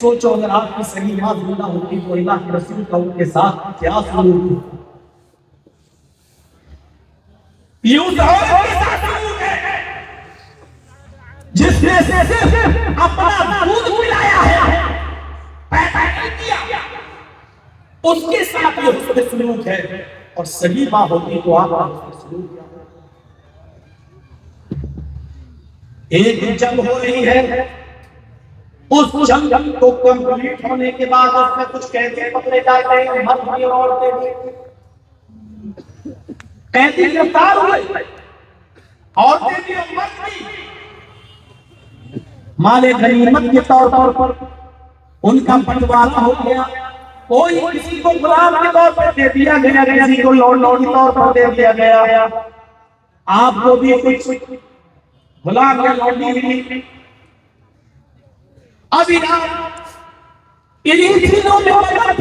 سوچو اگر آپ کی صحیح ماں زندہ ہوتی تو اللہ کے رسول کا ان کے ساتھ کیا سلوک ہوتا؟ یہ اس عورت کے ساتھ سلوک ہے جس نے صرف اپنا دودھ پلایا ہے، پیدا نہیں کیا، اس کے ساتھ یہ حسن سلوک ہے۔ اور صحیح ماں ہوتی تو آپ کا حسن سلوک کیا ہوتا؟ ایک جنگ ہو رہی ہے، اس جنگ کو کمپلیٹ ہونے کے بعد اس میں کچھ قیدی پکڑے جاتے ہیں، مرد بھی اور عورتیں بھی۔ قیدی گرفتار ہوئے، عورتیں بھی اور مرد بھی۔ مال غنیمت کے طور پر ان کا بنٹوارا ہو گیا، کوئی کسی کو غلام کے طور پر دے دیا گیا، کسی کو لوٹ کے طور پر دے دیا گیا۔ آپ کو بھی کچھ غلام یا لوٹی ملی۔ اب انہی چیزوں میں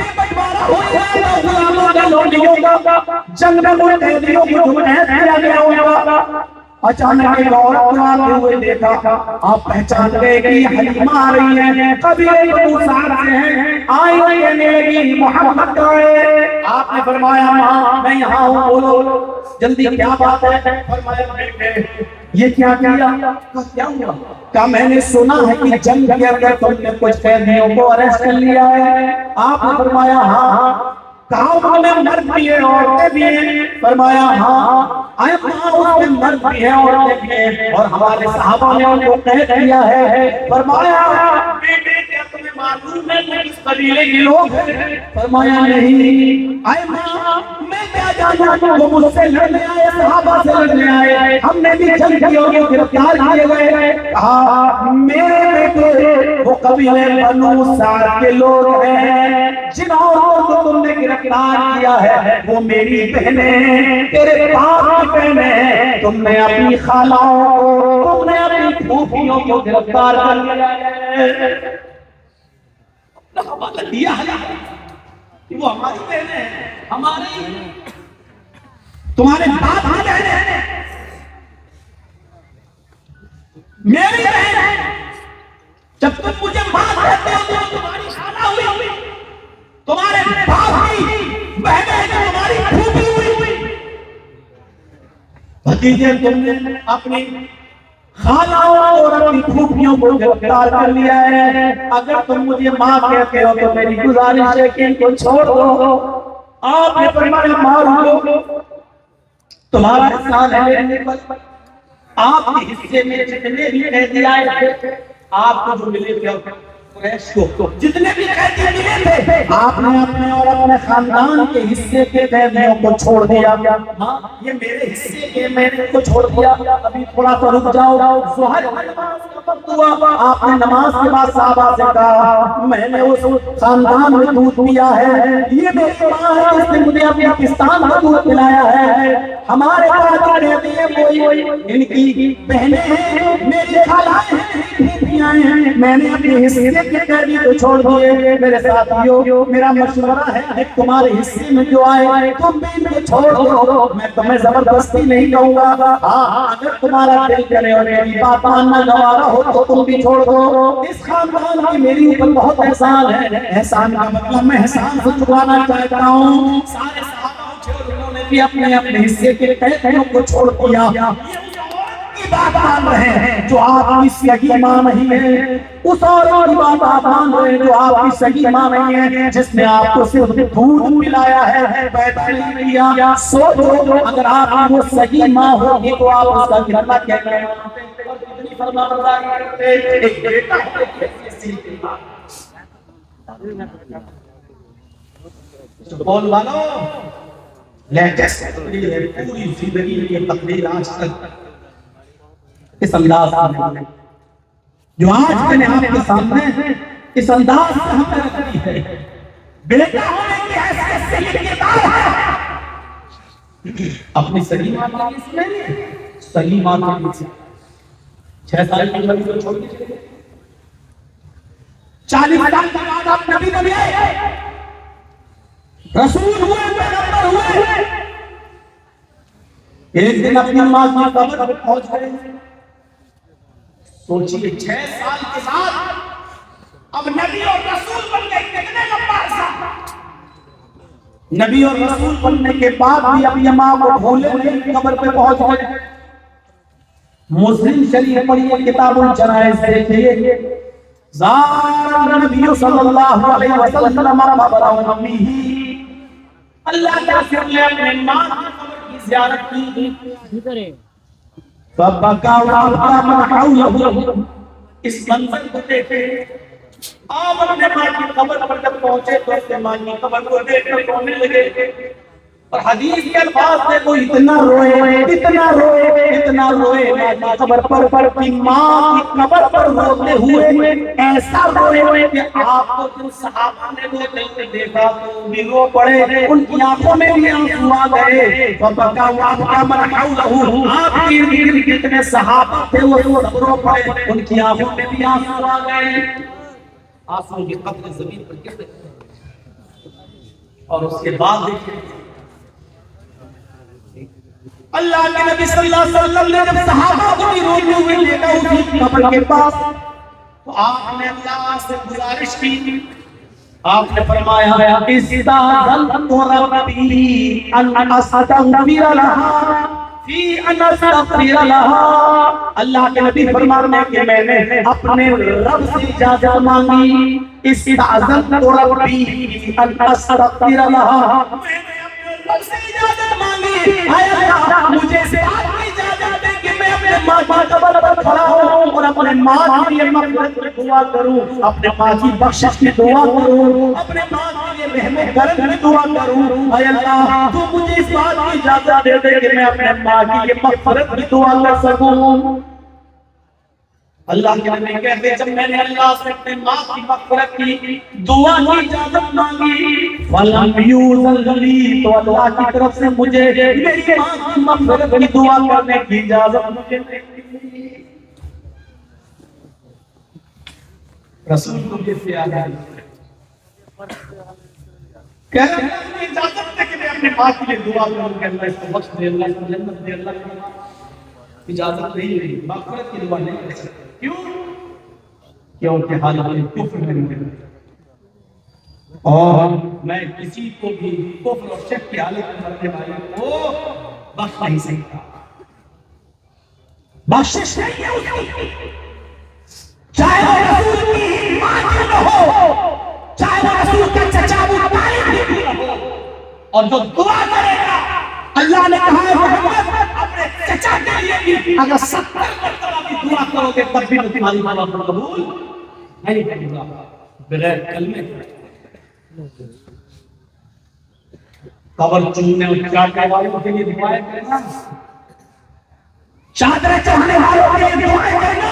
بنٹوارا ہوا ہے، غلاموں کا لوٹیوں کا، جنگ میں قیدیوں کو جمع کیا گیا ہوگا۔ اچانک ایک عورت آتے ہوئے دیکھا، آپ پہچان گئے کہ یہ حلیمہ آ رہی ہے، قبیلے بنو سعد سے ہیں، آئی کہنے لگی محمد آئے۔ آپ نے فرمایا ماں میں یہاں ہوں، بولو جلدی کیا بات ہے؟ فرمایا بیٹے یہ کیا کیا؟ کیا ہوا؟ کہا میں نے سنا ہے کہ جنگ کے اندر تم نے کچھ قیدیوں کو اریسٹ کر لیا ہے۔ آپ نے فرمایا ہاں۔ کہا اس میں مرد بھی ہے عورتیں بھی ہیں؟ فرمایا ہاں۔ آئے کہا اس میں مرد بھی ہے عورتیں بھی ہیں، اور ہمارے صحابہ نے ان کو قید کیا ہے۔ فرمایا بیٹے کیا تمہیں معلوم ہے کہ کس قبیلے کے لوگ ہیں؟ فرمایا نہیں۔ آئے ماں میں کیا جانتا ہوں، وہ مجھ سے لڑنے آئے، صحابہ سے لڑنے آئے، ہم نے بھی جنگ کی اور گرفتار کیے گئے۔ کہا میرے بیٹے وہ قبیلے بنو سعد کے لوگ ہیں، جن عورتوں کو تم نے گرفتار کیا ہے وہ میری بہنیں، تیرے باپ کی بہنیں، تم نے اپنی خالوں کو، تم نے اپنی پھوپھیوں کو گرفتار کر لیا ہے۔ دیا ہے کہ وہ ہماری بہنیں ہیں، ہماری تمہارے باپ کی بہنیں ہیں، میری بہن ہے۔ جب تم مجھے ماں کہتے ہو تو تمہاری خالہ ہوئی، تمہارے باپ کی بہنیں جو تمہاری پھوپھی ہوئی، بھتیجے تم نے اپنی خالوں اور اپنی پھوپھیوں کو گرفتار کر لیا ہے۔ اگر تم مجھے ماں کہتے ہو تو میری گزارش ہے کہ ان کو چھوڑ دو۔ آپ نے فرمایا مارو، تمہارا احسان ہے میرے پر۔ آپ کے حصے میں جتنے بھی قیدی آئے تھے، آپ کو جو ملے تھے قریش کو جتنے بھی قیدی ملے تھے، آپ نے اپنے اور اپنے خاندان کے حصے کے قیدیوں کو چھوڑ دیا۔ ہاں یہ میرے حصے کے، میں نے ان کو چھوڑ دیا۔ ابھی تھوڑا سا رک جاؤ، ظہر کی نماز کا وقت ہوا، آپ نے نماز کے بعد صحابہ سے کہا میں نے اس خاندان میں دودھ پیا ہے، یہ میری ماں ہے جس نے مجھے اپنی پاکستان کا دودھ پلایا ہے، ہمارے پاس قیدی ہیں وہی ان کی بہنیں ہیں، میری خالائیں ہیں، میں نے اپنے حصے کے قیدی کو چھوڑ دیے۔ میرے ساتھیوں میرا مشورہ ہے کہ تمہارے حصے میں جو آئے تم بھی ان کو چھوڑ دو، میں تمہیں زبردستی نہیں کہوں گا۔ ہاں اگر تمہارا دل کرے اور میری بات ماننا گوارا ہو تو تم بھی چھوڑ دو۔ اس خاندان کی میری اوپر بہت احسان ہے، احسان کا مطلب میں احسان سے چکانا چاہتا ہوں۔ سارے صحابہ اٹھے اور انہوں نے بھی اپنے اپنے حصے کے قیدیوں کو چھوڑ دیا۔ بات مان رہے ہیں جو آپ کی صحیح ماں نہیں ہے، اس عورت کی بات آپ مان رہے ہیں جو آپ کی صحیح ماں نہیں ہے، جس نے آپ کو صرف دودھ پلایا ہے، پیدا نہیں کیا۔ سوچو اگر آپ کی وہ صحیح ماں ہوگی تو آپ اس کا کتنا کہتے ہیں اور کتنی فرمانبرداری کرتے۔ ایک بیٹا بول والو لیٹسٹ پوری زندگی کی تقریر آج تک اس انداز میں جو آج میں نے آپ کے سامنے اس انداز سے ہم نے رکھی ہے، بیٹا ہونے کی حیثیت سے یہ کتاب ہے۔ اپنی صحیح ماں کے لیے سنیں، صحیح ماں کے لیے 6 سال کی عمر کو چھوڑ دیجیے، 40 سال کے بعد آپ نبی بنے، رسول ہوئے، پیغمبر ہوئے، ایک دن اپنی ماں کی قبر پر پہنچ گئے۔ سوچئے 6 سال کے بعد اب نبی اور رسول بن گئے، کتنے لمبا عرصہ نبی اور رسول بننے کے بعد بھی اب یہ ماں کو بھولے نہیں، قبر پہ پہنچ گئے۔ مسلم شریف پڑھیے، کتاب الجنائز دیکھیے، زار نبی صلی اللہ علیہ وسلم قبر امیہ، اللہ کے رسول نے اپنے ماں کی قبر کی زیارت کی، فبکا وابکا من حولہ، اس منظر کو دیکھے آپ اپنے ماں کی قبر پر جب پہنچے تو اپنے ماں کی قبر کو دیکھ کر رونے لگے، اور حدیث کے الفاظ سے وہ اتنا روئے اتنا روئے اتنا روئے ماں کی قبر پر کہ ماں کی قبر پر روتے ہوئے ایسا روئے کہ آپ کو جن صحابہ نے روتے ہوئے دیکھا تو بھی رو پڑے، ان کی آنکھوں میں بھی آنسو آ گئے۔ فبکا وابکا من حولہ، آپ کی ارد جتنے صحابہ تھے وہ سب رو پڑے، ان کی آنکھوں میں بھی آنسو آ گئے۔ آنسو کی قطرے زمین پر گر گئے، اور اس کے بعد دیکھیں اللہ کے نبی صلی اللہ علیہ وسلم نے جب صحابہ کو بھی روتے ہوئے دیکھا اسی قبر کے پاس، تو آپ نے اللہ سے گزارش کی، آپ نے فرمایا استاذنت ربی ان استغفر لها فی ان استغفر لها، اللہ کے نبی فرماتے ہیں کہ میں نے اپنے رب سے اجازت مانگی، استاذنت ربی ان استغفر لها، میں نے اپنے رب سے اجازت مانگی، اے اللہ مجھے اس بات کی اجازت دے کہ میں اپنے ماں کی قبر پر کھڑا ہوں اور اپنے ماں کے لیے مغفرت کی دعا کروں، اپنے ماں کی بخشش کی دعا کروں، اپنے ماں کے لیے رحم کرم کی دعا کروں، اے اللہ تو مجھے اس بات کی اجازت دے دے کہ میں اپنے ماں کے لیے مغفرت کی دعا کر سکوں۔ اللہ کے نبی کہتے ہیں جب میں نے اللہ سے اپنے ماں کی مغفرت کی دعا کی اجازت مانگی، فَلَمْ يُؤْذَنْ لِي، تو اللہ کی طرف سے مجھے میری ماں کی مغفرت کی دعا کرنے کی اجازت مجھے نہیں ملی۔ رسول کو یہ سے آگا کہہ رہے ہیں مجھے اجازت دے کہ میں اپنے ماں کے لیے دعا کروں کہ اللہ اس کو بخش دے، اللہ اس کو جنت دے، اللہ کی اجازت نہیں رہی، مغفرت کی دعا نہیں کر سکتے۔ کیوں؟ کیونکہ حالت کفر میں ہوئے، اور میں کسی کو بھی کفر اور شک کی حالت میں مرنے والے کو بخش نہیں سکتا، بخشش نہیں ہے اس کی، چاہے وہ رسول کی ماں کیوں نہ ہو، چاہے وہ رسول کا چچا ابو طالب کیوں نہ ہو، اور جو دعا کرے گا اللہ نے کہا ہے محمد اپنے چچا کے لیے بھی اگر 70 مرتبہ بھی دعا کرو گے تب بھی تمہاری دعا قبول نہیں ہوگا بغیر کلمے کے۔ قبر چومنے اور چاٹنے والوں کے لیے دعائیں کرنا، چادریں چڑھانے والوں کے لیے دعائیں کرنا،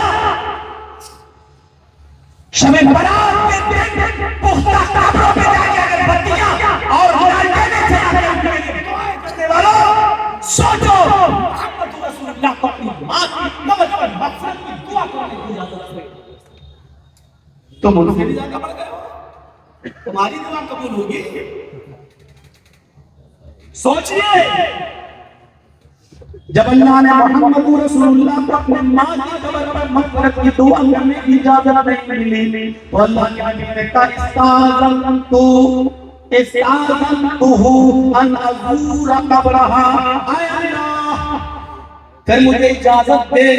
شب برات کے دن پختہ قبروں پہ جا کے اگر بتیاں اور لالٹینیں جلا کے ان کے لیے دعائیں کرنے والوں، سوچو محمد رسول اللہ کو اپنی ماں کی قبر پر مغفرت کی دعا کرنے کی اجازت ہے، تم ان کے لیے جا قبر گئے ہو، تمہاری دعا قبول ہوگی؟ سوچئے جب اللہ نے محمد رسول اللہ کو اپنے ماں کی قبر پر مغفرت کی دعا کرنے کی اجازت نہیں ملی تو اللہ کے نبی نے کہا استاذنتہ ان ازور قبرہا، اے اللہ پھر مجھے اجازت دے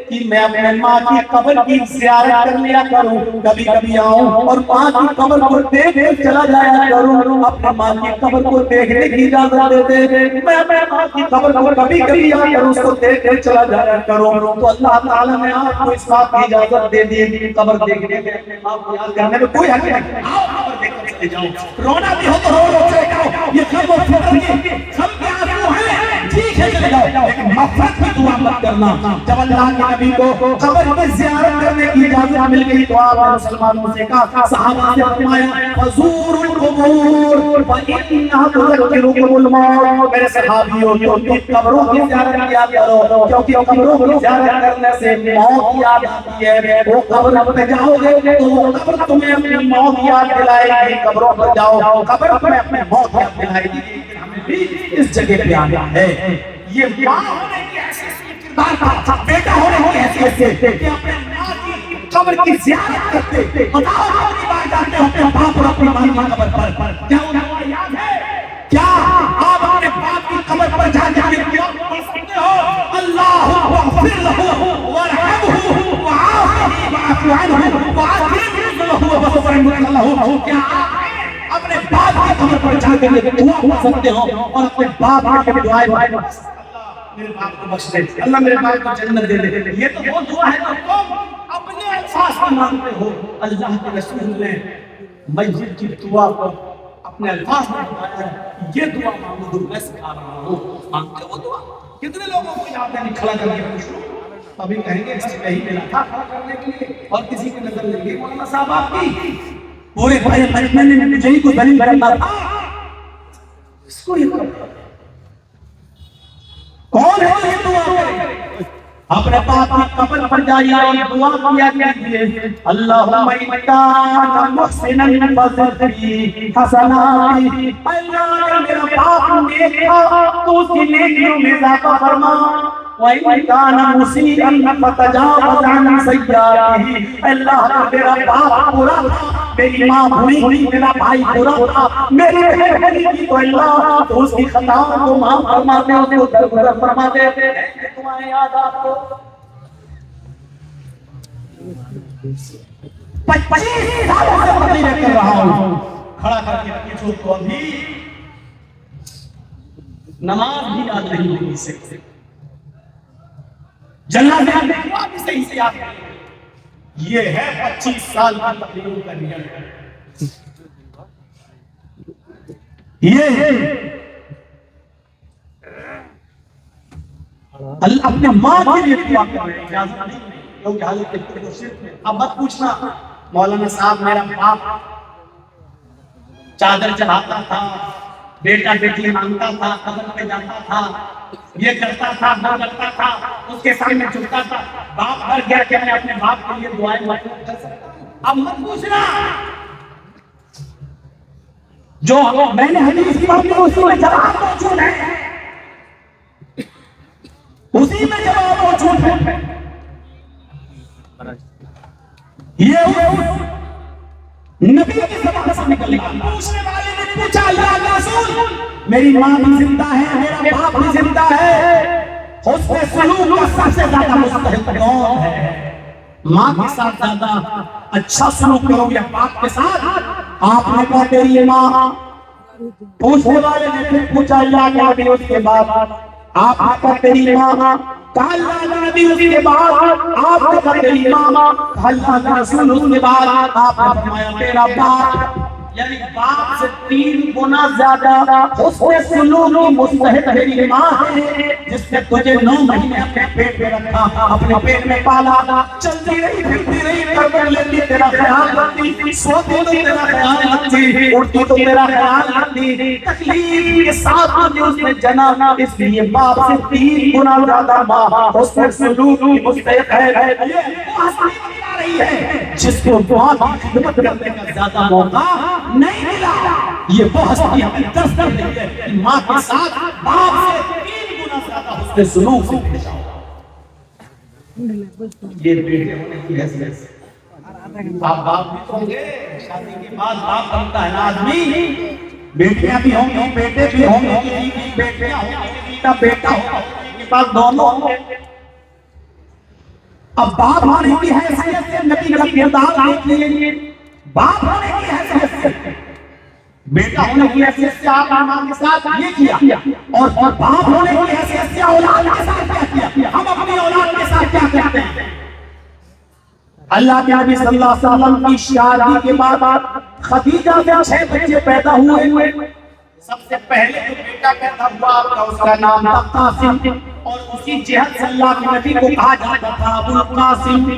کہ میں اپنے ماں کی قبر کی زیارت کر لیا کروں، کبھی کبھی آؤں اور ماں کی قبر کو دیکھ کر چلا جایا کروں، اپنے ماں کی قبر کو دیکھنے کی اجازت دے دے، میں اپنے ماں کی قبر کو کبھی کبھی آ کر اس کو دیکھ کر چلا جایا کروں، تو اللہ تعالیٰ نے آپ کو اس بات کی اجازت دے دی، قبر دیکھنے میں اپنے ماں کو یاد کرنے میں کوئی حق نہیں، آؤ قبر دیکھ کر چلے جاؤ، رونا بھی ہو تو رو چلے جاؤ، یہ غم و فکر یہ غم کے آنسو ہیں ٹھیک ہے چلے جاؤ، لیکن مغفرت کی دعا مت کرنا۔ جب اللہ کے نبی کو قبر کی زیارت کرنے کی اجازت مل گئی تو آپ نے مسلمانوں سے کہا، صحابہ سے فرمایا فزوروا القبور فإنها تذکرکم الموت، میرے صحابیوں تم قبروں کی زیارت کیا کرو کیونکہ قبروں کی زیارت کرنے سے موت یاد آتی ہے، وہ قبر پہ جاؤ گے تو وہ قبر تمہیں اپنی موت یاد دلائے گی، قبروں پر جاؤ قبر تمہیں اپنی موت یاد دلائے گی، ہمیں بھی اس جگہ پہ آنا ہے۔ یہ ماں ہونے کی حیثیت سے کردار تھا، بیٹا ہونے کی حیثیت سے کہ اپنے ماں کی قبر کی زیارت کرتے، بتاؤ کتنی بار جاتے ہو اپنے باپ اور اپنی ماں کی قبر پر؟ کیا وہ دعا یاد ہے؟ کیا آپ اپنے باپ کی قبر پر جا کے دعا پڑھ سکتے ہو؟ اللہم اغفر لہ وارحمہ وعافہ واعف عنہ وعافہ لہ۔ کیا اپنے باپ کی قبر پر جا کے دعا پڑھ سکتے ہو اور اپنے باپ کے دعائیں میرے باپ کو بخش دے، اللہ میرے باپ کو جنت دے دے؟ یہ تو وہ دعا ہے جو تم اپنے الفاظ میں مانگتے ہو۔ اللہ کے رسول نے مسجد کی دعا کو اپنے الفاظ میں بتایا ہے، یہ دعا مانگو جو میں سکھا رہا ہوں۔ مانگتے وہ دعا کتنے لوگوں کو یاد ہے؟ کھڑا کر کے پوچھ لو، ابھی کہیں گے اس کہیں ملا تھا کھڑا کرنے کے لیے، اور کسی کی نظر لگی مولانا صاحب آپ کی پورے بھائی مجمع میں مجھے ہی کوئی دلیل کرنا تھا، اس کو یہ کرتا کون ہے یہ دعا کرے؟ اپنے باپ کی قبر پر جائیے اور دعا کیا کیجئے، اللہم ان کان محسنا فزدنی حسناتی، اللہ میرا باپ نیک تھا تو اس کی نیکیوں میں اضافہ فرما، وَإِن كَانَ مُسِيئًا فَتَجَاوَزْ عَنْ سَيِّئَاتِهِ، اللہ میرا باپ برا تھا، میری ماں بری تھی، میرا بھائی برا تھا، میری بہن بری تھی، تو اللہ تو اس کی خطاؤں کو معاف فرما دے، اس کو درگزر فرما دے۔ تمہارے یاد آپ کو 25 سالوں سے تقریر کر رہا ہوں، کھڑا کر کے پوچھو تو ابھی نماز بھی یاد نہیں ہوگی سے، جنازہ میں دعا بھی صحیح سے یاد نہیں۔ یہ ہے 25 سال کی تقریروں کا نیت، یہ ہے اللہ اپنے ماں کے لیے دعا کر رہے ہیں، اجازت نہیں کیونکہ حالت کفر و شرک میں۔ اب مت پوچھنا مولانا صاحب میرا باپ چادر چڑھاتا تھا، بیٹا بیٹی مانگتا تھا، قبر پہ جاتا تھا، یہ کرتا تھا وہ کرتا تھا، اس کے سامنے جھکتا تھا، باپ مر گیا کہ میں اپنے باپ کے لیے دعائیں کر سکتا ہوں؟ اب مت پوچھنا، جو میں نے حدیث پڑھی اسی میں جواب موجود ہے، اسی میں جواب موجود ہے۔ یہ نبی کی زبان سے نکل گیا، پوچھنے والے نے پوچھا اللہ کا رسول میری ماں بھی زندہ ہے، میرا باپ بھی زندہ ہے، حسن سلوک کا سب سے زیادہ مستحق کون ہے؟ ماں کے ساتھ زیادہ اچھا سلوک کرو یا باپ کے ساتھ؟ آپ نے کہا تیری ماں، پوچھنے والے نے پھر پوچھا اللہ کے نبی اس کے بعد، آپ نے کہا تیری ماں، کہا اللہ کا نبی اس کے بعد، آپ نے کہا تیری ماں، کہا اللہ کا رسول اس کے بعد، آپ نے فرمایا تیرا باپ، یعنی باپ سے 3 گنا زیادہ حسن سلوک کی مستحق تیری ماں ہے، جس نے تجھے 9 مہینے اپنے پیٹ میں رکھا، اپنے پیٹ میں پالا، چلتی رہی پھرتی رہی، کر لیتی تیرا خیال رکھتی، سوتی تو تیرا خیال رکھتی، اٹھتی تو تیرا خیال رکھتی، تکلیف کے ساتھ مجھے اس نے جنا، اس لیے باپ سے 3 گنا زیادہ ماں حسن سلوک کی مستحق ہے۔ رہی ہے جس کو دعا کی خدمت کرنے کا زیادہ موقع نہیں ملا، یہ وہ ہستی ہمیں درس کر رہی ہے کہ ماں کے ساتھ باپ سے 3 گنا زیادہ حسن سلوک سے پیش آؤ۔ یہ بیٹے ہونے کی حیثیت سے آپ باپ بھی ہوں گے، شادی کے بعد باپ بنتا ہے نا آدمی، بیٹیاں بھی ہوں گی، بیٹے بھی ہوں گے، بیٹیاں ہوں گی، بیٹا ہوگا، کے پاس دونوں ہوں گے۔ اب باپ ہونے کی حیثیت سے نبی کا کردار دیکھیے، باپ ہونے کی حیثیت سے، بیٹا ہونے کی حیثیت سے آپ ماں کے ساتھ یہ کیا، اور باپ ہونے کی حیثیت سے اولاد کے ساتھ کیا کیا۔ ہم اپنی اولاد کے ساتھ کیا کرتے ہیں؟ اللہ کے نبی صلی اللہ علیہ وسلم کی شادی کے بعد خدیجہ سے 6 بچے پیدا ہوئے، سب سے پہلے جو بیٹا پیدا ہوا آپ کا اس کا نام تھا قاسم، اور اسی جہت سے اللہ کے نبی کو کہا جاتا تھا ابو القاسم۔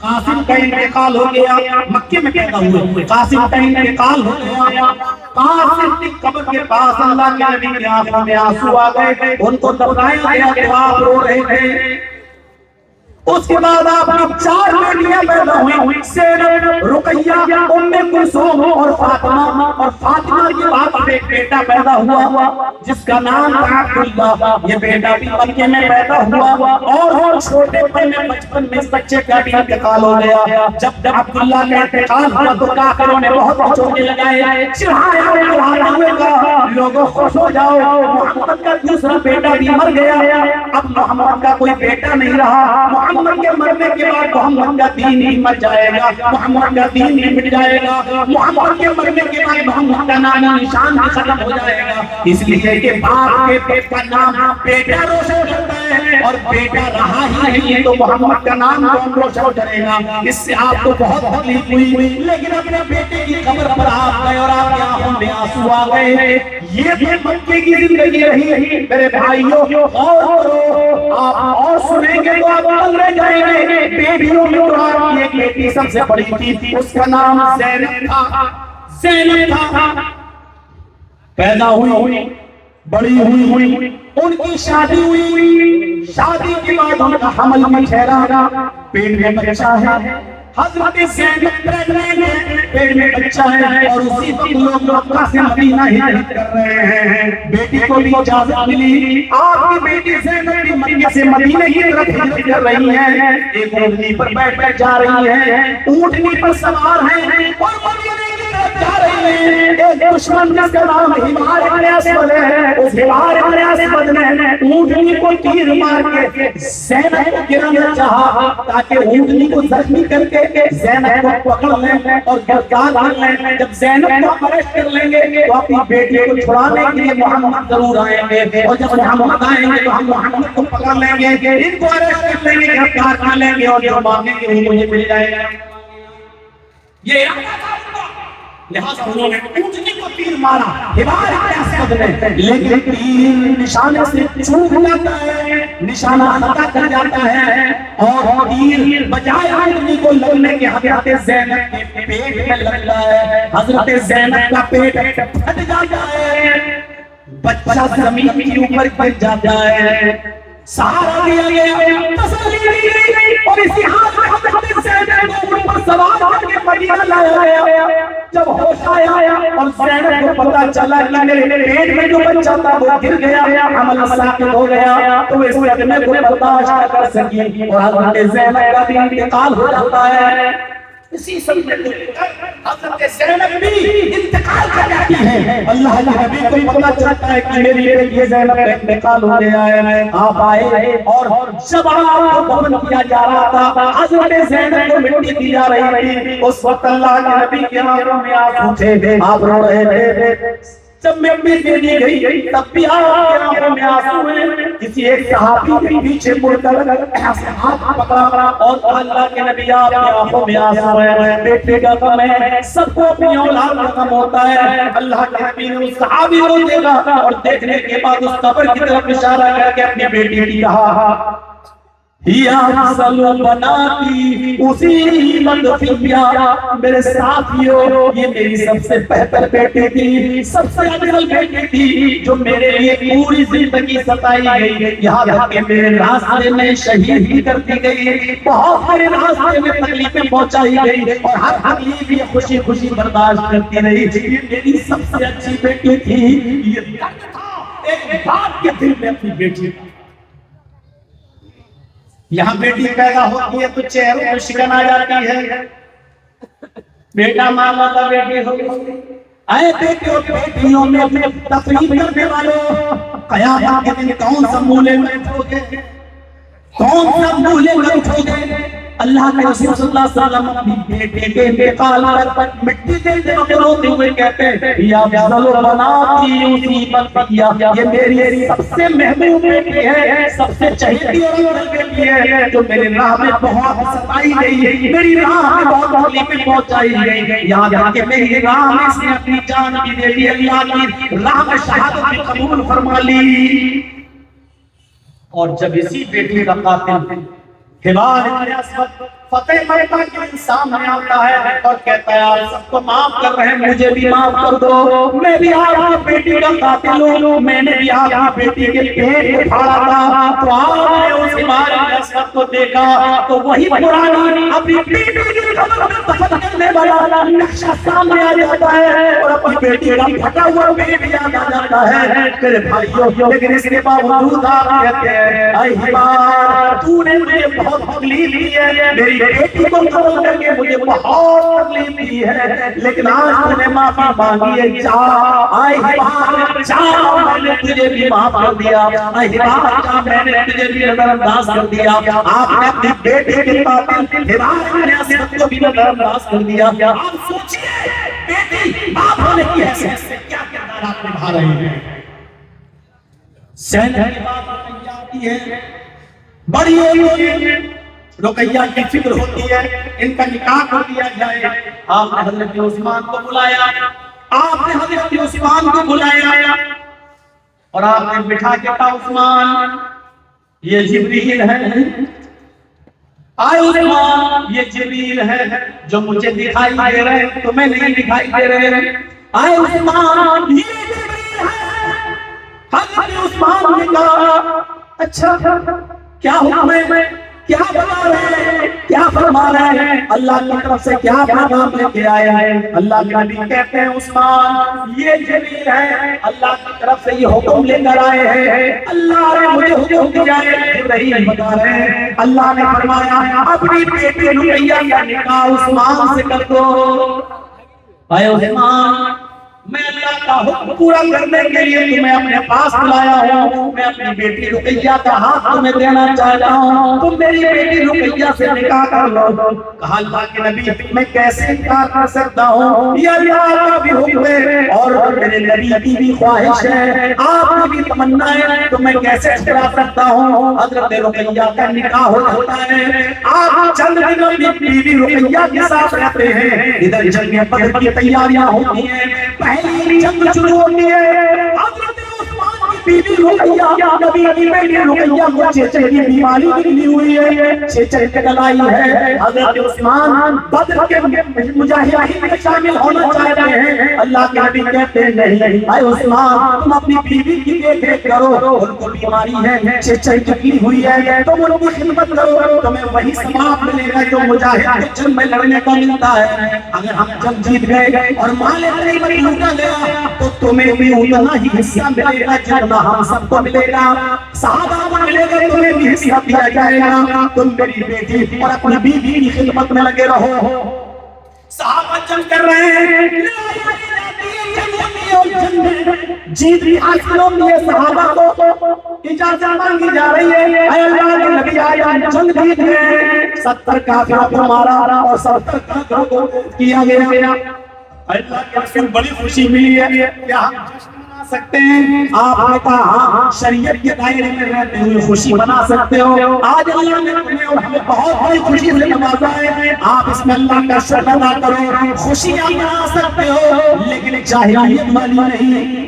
قاسم کا انتقال ہو گیا، مکے میں پیدا ہوئے، قاسم کا انتقال ہو گیا، قاسم کی قبر کے پاس اللہ کے نبی کی آنکھوں میں آنسو آ گئے، ان کو دفنایا گیا تو آپ رو رہے تھے۔ اس کے بعد آپ کی 4 بیٹیاں پیدا ہوئی، زینب، رقیہ، ام کلثوم اور فاطمہ۔ اور فاطمہ کے بعد ایک بیٹا پیدا ہوا جس کا نام تھا عبداللہ۔ یہ بیٹا بھی مکے میں پیدا ہوا اور چھوٹے میں بچپن میں اس بچے کا بھی انتقال ہو گیا۔ جب عبداللہ کا انتقال ہوا تو کافروں نے بہت چوٹے لگائے، چڑھایا، لوگوں خوش ہو جاؤ، محمد کا دوسرا بیٹا بھی مر گیا، اب محمد کا کوئی بیٹا نہیں رہا۔ محمد کے مرنے کے بعد محمد کا دین ہی مر جائے گا، محمد کا دین ہی مٹ جائے گا، محمد کے مرنے کے بعد محمد کا نام نشان بھی ختم ہو جائے گا۔ اس لیے کہ باپ کے پیٹ کا نام بیٹا روشن کرتا ہے، اور بیٹا رہا ہی نہیں تو محمد کا نام کون روشن کرے گا؟ اس سے آپ کو بہت تکلیف ہوئی، لیکن اپنے بیٹے کی قبر پر آپ گئے اور آپ کی آنکھوں میں آنسو آ گئے۔ یہ بھی مکے کی زندگی رہی میرے بھائیوں، آپ اور سنیں گے تو آپ رہ جائیں گے۔ بیٹیوں میں تو آپ کی ایک بیٹی سب سے بڑی تھی، اس کا نام زینب تھا۔ زینب تھا، پیدا ہوئی، بڑی ہوئی، ان کی شادی ہوئی، شادی کے بعد ان کا حمل میں ٹھہرا، پیٹ میں بچہ ہے۔ حضرت زینب پیٹ میں بچہ ہے اور اسی وقت لوگ مکہ سے مدینہ ہجرت کر رہے ہیں۔ بیٹی کو بھی اجازت ملی، آپ کی بیٹی زینب بھی مکہ سے مدینہ کی طرف ہجرت کر رہی ہے۔ ایک اونٹنی پر بیٹھ کر جا رہی ہے، اونٹنی پر سوار ہے اور مدینے کی طرف جا رہی ہے۔ ایک دشمن جس کا نام حمار ابن اسود ہے، اس حمار ابن اسود نے اونٹنی کو تیر مار کے زینب کو گرانا چاہا تاکہ اونٹنی کو زخمی کر کے زینب کو پکڑ لیں اور گرفتار کر لیں۔ جب زینب کو اریسٹ کر لیں گے تو اپنی بیٹی کو چھڑانے کے لیے محمد ضرور آئیں گے، اور جب محمد آئیں گے تو ہم محمد کو پکڑ لیں گے، ان کو اریسٹ کر لیں گے، گرفتار کر لیں گے، اور جو مانگیں گے وہ مجھے مل جائے گا۔ یہ لہٰذا انہوں نے اونٹنی کو تیر مارا حمار ابن اسود نے، لیکن تیر نشانے سے چوک جاتا ہے، نشانہ خطا کر جاتا ہے، اور تیر بجائے اونٹنی کو لگنے کے حضرت زینب کے پیٹ میں لگتا ہے۔ حضرت زینب کا پیٹ پھٹ جاتا ہے، بچہ زمین کے اوپر گر جاتا ہے، سہارا دیا گیا، تسلی دی گئی، اور اسی ہاتھ میں حضرت زینب کو اوپر سوار کر کے مدینہ لایا گیا۔ جب ہوش آیا اور زینب کو پتہ چلا کہ میرے پیٹ میں جو بچہ تھا وہ گر گیا، حمل ساقط ہو گیا، تو اس صدمے کو برداشت نہ کر سکی اور حضرت زینب کا بھی انتقال ہو جاتا ہے۔ اسی صدمے کو حضرت زینب بھی انتقال کر جاتی ہے۔ اللہ کے نبی کو پتہ چلتا ہے کہ میری بیٹی زینب کا انتقال ہو گیا ہے۔ آپ آئے اور جب آپ کو دفن کیا جا رہا تھا، حضرت زینب کو مٹی دی جا رہی تھی، اس وقت اللہ کے نبی کے آنکھوں میں آنسو تھے، آپ رو رہے تھے۔ جب میں اپنی بیٹی گئی تب بھی آپ کے آنکھوں میں آنسو ہیں۔ کسی ایک صحابی کے پیچھے مڑ کر ہاتھ پکڑا اور اللہ کے نبی آپ کی آنکھوں میں آنسو ہیں، بیٹے کا غم ہے، سب کو اپنی اولاد کا غم ہوتا ہے۔ اللہ کے نبی نے اس صحابی کو دیکھا اور دیکھنے کے بعد اس قبر کی طرف اشارہ کر کے اپنی بیٹی کی کہا، یا افضل بناتی اسی مدفیہ، میرے ساتھیوں یہ میری سب سے بہتر بیٹی تھی، سب سے افضل بیٹی تھی، جو میرے لیے پوری زندگی ستائی گئی، یہاں تک کہ میرے راستے میں شہید بھی کر دی گئی، بہت میرے راستے میں تکلیفیں پہنچائی گئی، اور ہر تکلیف یہ خوشی خوشی برداشت کرتی رہی، یہ میری سب سے اچھی بیٹی تھی۔ یہ درد تھا ایک باپ کے دل میں اپنی بیٹی کا۔ یہاں بیٹی پیدا ہوتی ہے تو چہروں پر شکن آ جاتی ہے، بیٹا ماما کا بیٹی ہوگی، اے بیٹیوں بیٹیوں میں اپنے تقریب کرنے والوں، قیامت کے دن کون سا مولے میں اٹھو گے، کون سا مولے میں اٹھو گے؟ اللہ کے رسول صلی اللہ علیہ وسلم اپنی بیٹے کے انتقال پر مٹی دے روتے ہوئے کہتے ہیں، یا افضل بناتی اسی مدفیہ، یہ میری سب سے محبوب بیٹی ہے، سب سے چہیتی اور بیٹی ہے، جو میرے راہ میں بہت ستائی گئی، میری راہ میں بہت تکلیفیں پہنچائی گئی، یہاں تک کہ میری راہ میں اس نے اپنی جان بھی دے دی، اللہ کی راہ میں شہادت بھی قبول فرما لی۔ اور جب اسی بیٹی کا قاتل حمار ابن اسود فتح مکہ کے دن سامنے آتا ہے اور کہتا ہے آپ سب کو معاف کر رہے ہیں، مجھے بھی معاف کر دو، میں بھی آپ کی بیٹی کا قاتل ہوں، میں نے بھی آپ کی بیٹی کے پیٹ پھاڑا تھا۔ تو آپ نے اس حمار اسود کو دیکھا تو وہی پرانی اپنی بیٹی کی قبر میں دفن کرنے والا نقشہ سامنے آ جاتا ہے اور اپنی بیٹی کا پھٹا ہوا پیٹ یاد آ جاتا ہے۔ میرے بھائیو، لیکن اس کے باوجود آپ کہتے ہیں اے حمار، تو نے مجھے بہت تکلیف دی ہے، میری بیٹی کو قتل کر کے مجھے بہت تکلیف دی ہے، لیکن آج تو نے معافی مانگی ہے، جا اے حمار جا، میں نے تجھے بھی معاف کر دیا، اے حمار جا، میں نے تجھے بھی نظر انداز کر دیا۔ آپ نے اپنی بیٹی کے قاتل حمار نے اسد کو بھی نظر انداز کر دیا۔ آپ سوچئے بیٹی باپ ہونے کی حیثیت سے کیا کردار آپ نبھا رہے ہیں۔ سہن کی بات رقیہ آتی ہے، بڑی ہوئی رقیہ کی فکر ہوتی ہے ان کا نکاح کر دیا جائے۔ آپ نے حضرت عثمان کو بلایا، آپ نے حضرت عثمان کو بلایا اور آپ نے بٹھا کے کہا عثمان یہ جبریل ہے، آئے عثمان یہ جبریل ہے جو مجھے دکھائی دے رہے ہیں، تمہیں نہیں دکھائی دے رہے ہیں، آئے عثمان یہ جبریل ہے۔ حضرت عثمان نے کہا اچھا کیا حکم ہے، کیا بتا رہے ہیں، کیا فرما رہے ہیں، اللہ کی طرف سے کیا پیغام لے کے آئے ہیں؟ اللہ کے نبی کہتے ہیں عثمان یہ جبریل ہے، اللہ کی طرف سے یہ حکم لے کر آئے ہیں، اللہ نے مجھے حکم دیا ہے، جبریل بتا رہے ہیں اللہ نے فرمایا اپنی بیٹی رقیہ کا نکاح عثمان سے کر دو۔ اے عثمان میں اللہ کا حکم پورا کرنے کے لیے تمہیں اپنے پاس بلایا ہوں، میں اپنی بیٹی رقیہ کا ہاتھ تمہیں دینا چاہتا ہوں، تم میری بیٹی رقیہ سے نکاح کر لو۔ کہا اللہ کے نبی میں کیسے نکاح کر سکتا ہوں، یہ اللہ کا بھی حکم ہے اور میرے نبی کی بھی خواہش ہے، آپ کی بھی تمنا ہے، تو میں کیسے ٹھکرا سکتا ہوں۔ حضرت رقیہ کا نکاح ہوتا ہے، آپ چند دنوں میں بیوی رقیہ کے ساتھ رہتے ہیں، ادھر جنگ بدر کی تیاریاں ہوتی ہیں، پہلی جنگ شروع ہوتی ہے، حضرت عثمان کی بیوی رقیہ نبی کی بیٹی رقیہ کو چیچے کی بیماری نکلی ہوئی ہے، چیچے نکل آئی ہے۔ حضرت عثمان بدر کے مجاہدین میں شامل ہونا چاہتے ہیں، اللہ کے نبی کہتے ہیں نہیں اے عثمان تم اپنی بیوی کی دیکھ ریکھ کرو، ان کو بیماری ہے، چیچے نکلی ہوئی ہے، تم ان کی خدمت کرو، تمہیں وہی ثواب ملے گا جو مجاہد کے جنگ میں لڑنے کا ملتا ہے۔ اگر ہم جنگ جیت گئے اور مال غنیمت لوٹا گیا تو تمہیں بھی اتنا ہی حصہ ملے گا جتنا ہم سب کو ملے گا، صحابہ کو ملے گا، تمہیں بھی حصہ دیا جائے گا، تم میری بیٹی اور اپنی بیوی کی خدمت میں لگے رہو۔ صحابہ جنگ کر رہے ہیں، جیت بھی حاصل ہو گئی ہے، صحابہ کو اجازت مانگی جا رہی ہے، اے اللہ کے نبی آیا جنگ جیت گئے، 70 کافروں کو مارا اور 70 کافروں کو کیا گیا۔ اللہ کے رسول بڑی خوشی ملی ہے، کیا ہم جشن منا سکتے ہیں؟ آپ نے کہا ہاں شریعت کے دائرے میں رہتے ہوئے خوشی منا سکتے ہو، آج اللہ نے تمہیں اور ہمیں بہت بڑی خوشی سے نوازا ہے، آپ اس میں اللہ کا شکر ادا کرو، خوشیاں منا سکتے ہو لیکن جاہلیت والی نہیں،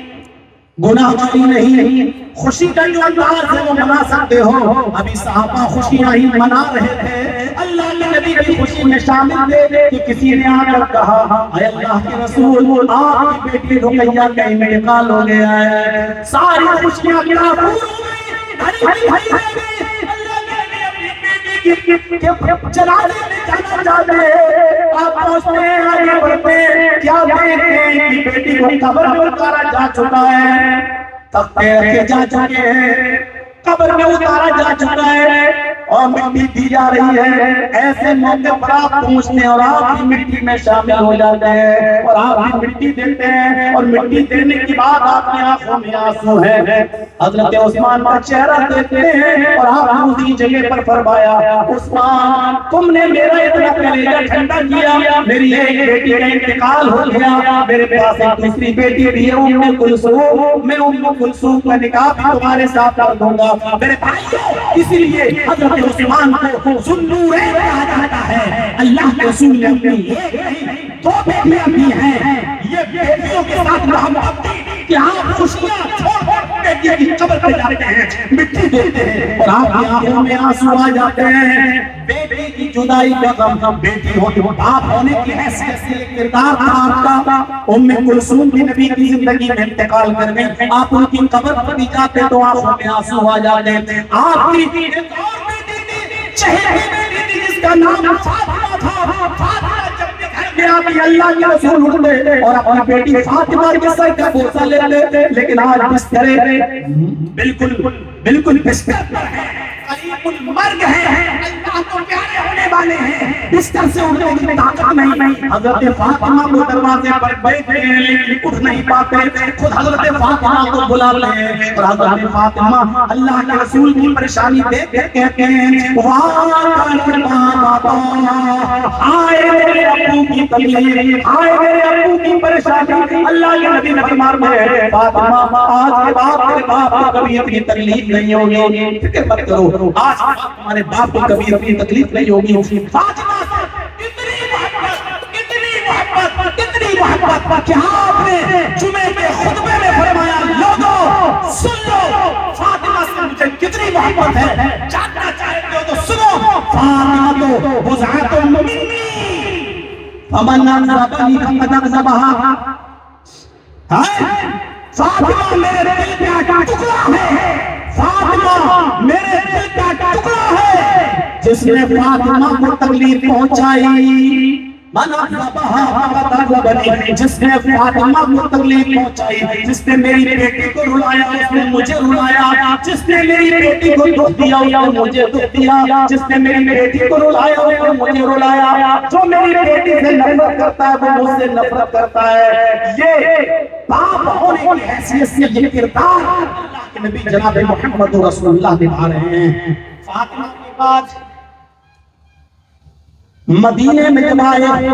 گناہ والی نہیں، خوشی کا جو انداز ہے وہ منا سکتے ہو۔ ابھی صحابہ خوشیاں ہی منا رہے تھے، اللہ کے نبی کی خوشی میں شامل تھے کہ کسی نے آ کر کہا اے اللہ کے رسول آپ کی بیٹی رقیہ کا انتقال ہو گیا ہے، ساری خوشیاں کیا پور ہو گئی، بھری بھری رہ گئی، اللہ کے نبی اپنی بیٹی کے جنازے میں جانا چاہتے ہیں، آپ پہنچتے ہیں آگے بڑھتے ہیں، کیا دیکھتے ہیں کہ بیٹی کو قبر میں اتارا جا چکا ہے، تختے رکھے جا چکے ہیں، قبر میں اتارا جا چکا ہے اور مٹی دی جا رہی ہے۔ ایسے موقع پر آپ پہنچتے ہیں اور آپ بھی مٹی میں شامل ہو جاتے ہیں اور آپ بھی مٹی دیتے ہیں اور مٹی دینے کے بعد آپ کی آنکھوں میں آنسو ہے، حضرت عثمان کا چہرہ دیکھتے ہیں اور آپ نے اسی جگہ پر فرمایا عثمان تم نے میرا اتنا کلیجہ ٹھنڈا کیا، میری ایک بیٹی کا انتقال ہو گیا، میرے پاس ایک دوسری بیٹی بھی ہے ام کلثوم، میں ام کلثوم کا نکاح بھی تمہارے ساتھ کر دوں گا۔ میرے بھائیو اسی لیے حضرت عثمان کو ذوالنورین کہا جاتا ہے، اللہ کے رسول نے اپنی ایک دو بیٹیاں بھی ہیں، یہ بیٹیوں کے ساتھ محبت کہ آپ خوشیاں چھوڑ بیٹی کی قبر پہ جاتے ہیں، مٹی دیتے ہیں اور آپ کی آنکھوں میں آنسو آ جاتے ہیں، بیٹی کی جدائی کا غم، بیٹی ہو باپ ہونے کی حیثیت سے کردار تھا آپ کا۔ ام کلثوم بھی نبی کی زندگی میں انتقال کر گئی، آپ ان کی قبر پر بھی جاتے تو آنکھوں میں آنسو آ جاتے۔ آپ کی ایک اور بیٹی تھی، چہرے بیٹی تھی جس کا نام فاطمہ تھا۔ فاطمہ جب بھی گھر میں آتی اللہ کے رسول اٹھتے اور اپنی بیٹی فاطمہ کے سر کا بوسہ لے لیتے، لیکن آج بستر بالکل بستر پر ہے، قریب المرگ ہے، اللہ کو پیارے ہونے والے ہیں، بستر سے اٹھنے کی طاقت نہیں۔ حضرت فاطمہ کو دروازے پر بیٹھے لیکن اٹھ نہیں پاتے، خود حضرت فاطمہ کو بلاتے ہیں اور حضرت فاطمہ اللہ کے رسول کی پریشانی دیکھ کے کہتے ہیں آئے میرے ابو کی تکلیف، آئے میرے ابو کی پریشانی۔ اللہ کے نبی نے فرمایا فاطمہ آج کے بعد تیرے باپ کو کبھی اتنی تکلیف نہیں ہوگی، فکر مت کرو، آج تمہارے باپ کو کبھی اتنی تکلیف نہیں ہوگی۔ فاطمہ اتنی محبت کہ آپ نے جمعے کے خطبے میں فرمایا لوگوں سن لو فاطمہ سے مجھے کتنی محبت ہے، جاننا چاہتے ہو تو سنو، فاطمہ تو بضعۃ منی فمن اغضبنی فقد اغضبها۔ فاطمہ میرے دل کا ٹکڑا ہے، فاطمہ میرے دل کا ٹکڑا ہے، جس نے فاطمہ کو تکلیف پہنچائی، من اغضبها فقد اغضبنی، جس نے فاطمہ کو تکلیف پہنچائی، جس نے میری بیٹی کو رلایا اس نے مجھے رلایا، جس نے میری بیٹی کو دکھ دیا اس نے مجھے دکھ دیا، جس نے میری بیٹی کو رلایا اس نے مجھے رلایا، جو میری بیٹی سے نفرت کرتا ہے وہ مجھ سے نفرت کرتا ہے۔ یہ باپ ہونے کی حیثیت سے یہ کردار اللہ کے نبی جناب محمد رسول اللہ نبھا رہے ہیں۔ فاطمہ کے بعد مدینے میں جب آئے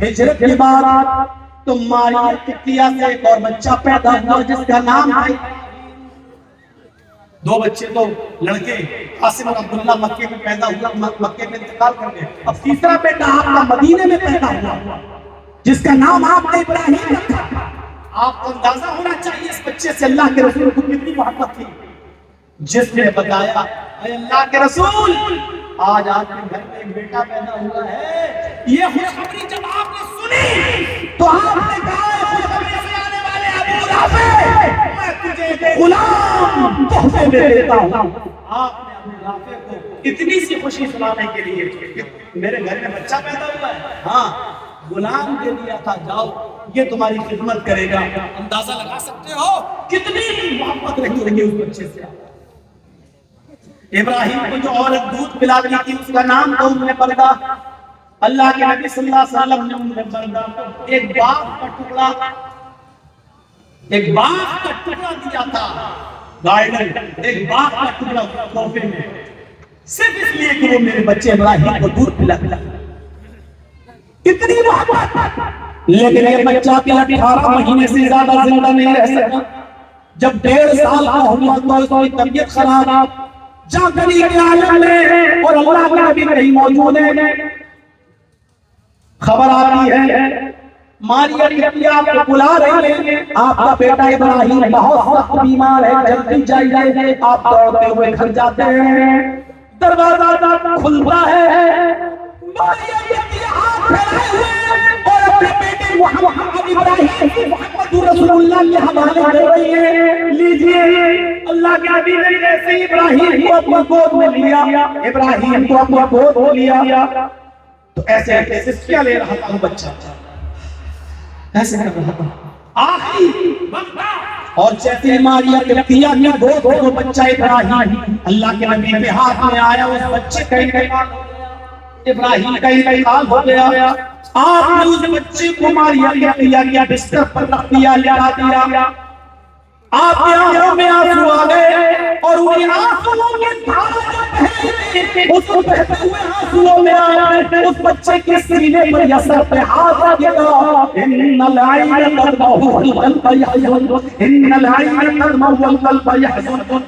ہجرت کے بعد تو ماریہ قبطیہ سے ایک اور بچہ پیدا ہوا جس کا نام ہے، دو بچے تو لڑکے قاسم اور عبداللہ مکے میں پیدا ہوا، مکے میں انتقال کر گئے، اب تیسرا بیٹا آپ کا مدینے میں پیدا ہوا جس کا نام آپ نے ابراہیم رکھا۔ آپ کو اندازہ ہونا چاہیے اس بچے سے اللہ کے رسول کو کتنی محبت تھی، جس نے بتایا اے اللہ کے رسول آج آپ کے گھر میں ایک بیٹا پیدا ہوا ہے، یہ خوشخبری جب آپ نے سنی تو آپ نے کہا خوشخبری سے آنے والے ابو رافع میں تجھے ایک غلام تحفے میں دیتا ہوں۔ آپ نے ابو رافع کو اتنی سی خوشی سنانے کے لیے میرے گھر میں بچہ پیدا ہوا ہے، ہاں غلام دے دیا تھا، جاؤ یہ تمہاری خدمت کرے گا۔ اندازہ لگا سکتے ہو کتنی محبت رہی ہوگی اس بچے سے۔ ابراہیم کو جو عورت دودھ پلاتی تھی اس کا نام تھا ام بردہ۔ اللہ کے نبی صلی اللہ علیہ وسلم نے ام بردہ کو ایک باغ کا ٹکڑا دیا تھا، گارڈن ایک باغ کا ٹکڑا تحفے میں، صرف اس لیے کہ وہ میرے بچے ابراہیم کو دودھ پلاتا۔ اتنی محبت، لیکن یہ بچہ 18 مہینے سے زیادہ زندہ نہیں رہ سکا۔ جب 1.5 سال کا ہوا تو اس کی طبیعت خراب، جہاں گلی کے عالم میں اور اللہ کے نبی نہیں موجود ہے، خبر آتی ہے ماریہ قبطیہ آپ کو بلا رہی ہے، آپ کا بیٹا ابراہیم بہت سخت بیمار ہے، جلدی جائیے۔ آپ دوڑتے ہوئے گھر جاتے ہیں، دروازہ کھلتا ہے، ماریہ قبطیہ ہاتھ پھیلائے ہوئے اور اپنے بیٹے محمد ابراہیم محمد رسول اللہ کے حوالے کر رہی ہے، لیجئے۔ اللہ کے نبی نے جیسے ابراہیم کو اپنی گود میں لیا، ابراہیم کو اپنی گود میں لیا تو ایسے ایسے سسکیاں لے رہا تھا بچہ، ایسے کر رہا تھا آخری وقت، اور جیسے ماریہ قبطیہ کی گود میں وہ بچہ ابراہیم اللہ کے نبی کے ہاتھ میں آیا، اس بچے کا انتقال ہو گیا، ابراہیم کا انتقال ہو گیا۔ آپ نے اس بچے کو ماریہ قبطیہ کیا، بستر پر رکھ دیا، لٹا دیا۔ آپ کے آنکھوں میں آنسو آ گئے اور انہیں آنسوؤں کے دھارے اس کو بہتے ہوئے آنسوؤں میں آئے، اس بچے کے سینے پر یا سر پہ ہاتھ آ گیا۔ ان العین تدمع والقلب يحزن، ان العین تدمع والقلب يحزن،